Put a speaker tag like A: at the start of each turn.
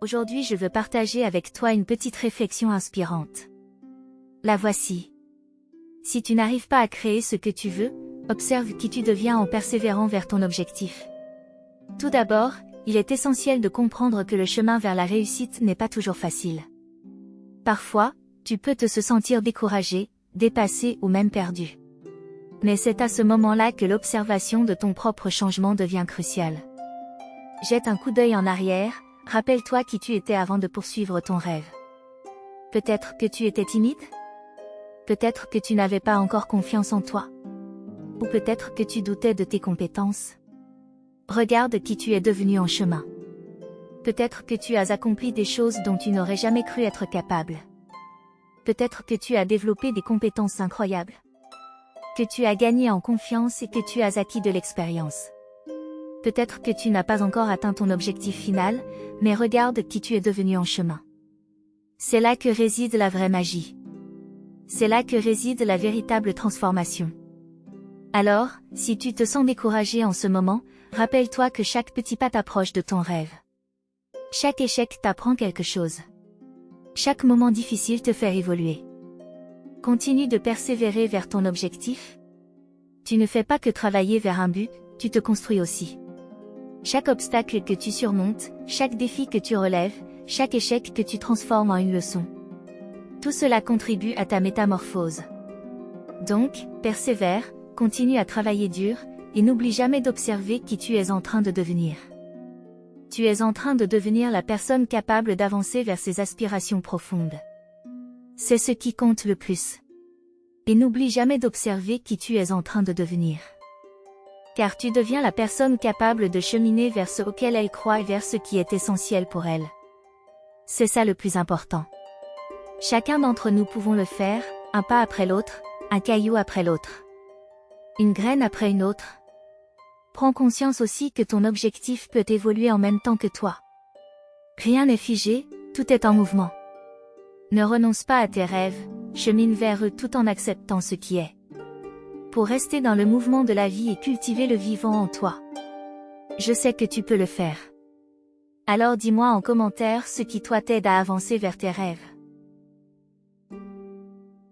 A: Aujourd'hui je veux partager avec toi une petite réflexion inspirante. La voici. Si tu n'arrives pas à créer ce que tu veux, observe qui tu deviens en persévérant vers ton objectif. Tout d'abord, il est essentiel de comprendre que le chemin vers la réussite n'est pas toujours facile. Parfois, tu peux te sentir découragé, dépassé ou même perdu. Mais c'est à ce moment-là que l'observation de ton propre changement devient cruciale. Jette un coup d'œil en arrière, rappelle-toi qui tu étais avant de poursuivre ton rêve. Peut-être que tu étais timide? Peut-être que tu n'avais pas encore confiance en toi? Ou peut-être que tu doutais de tes compétences? Regarde qui tu es devenu en chemin. Peut-être que tu as accompli des choses dont tu n'aurais jamais cru être capable. Peut-être que tu as développé des compétences incroyables. Que tu as gagné en confiance et que tu as acquis de l'expérience. Peut-être que tu n'as pas encore atteint ton objectif final, mais regarde qui tu es devenu en chemin. C'est là que réside la vraie magie. C'est là que réside la véritable transformation. Alors, si tu te sens découragé en ce moment, rappelle-toi que chaque petit pas t'approche de ton rêve. Chaque échec t'apprend quelque chose. Chaque moment difficile te fait évoluer. Continue de persévérer vers ton objectif. Tu ne fais pas que travailler vers un but, tu te construis aussi. Chaque obstacle que tu surmontes, chaque défi que tu relèves, chaque échec que tu transformes en une leçon. Tout cela contribue à ta métamorphose. Donc, persévère, continue à travailler dur, et n'oublie jamais d'observer qui tu es en train de devenir. Tu es en train de devenir la personne capable d'avancer vers ses aspirations profondes. C'est ce qui compte le plus. Et n'oublie jamais d'observer qui tu es en train de devenir. Car tu deviens la personne capable de cheminer vers ce auquel elle croit et vers ce qui est essentiel pour elle. C'est ça le plus important. Chacun d'entre nous pouvons le faire, un pas après l'autre, un caillou après l'autre. Une graine après une autre. Prends conscience aussi que ton objectif peut évoluer en même temps que toi. Rien n'est figé, tout est en mouvement. Ne renonce pas à tes rêves, chemine vers eux tout en acceptant ce qui est. Pour rester dans le mouvement de la vie et cultiver le vivant en toi. Je sais que tu peux le faire. Alors dis-moi en commentaire ce qui toi t'aide à avancer vers tes rêves.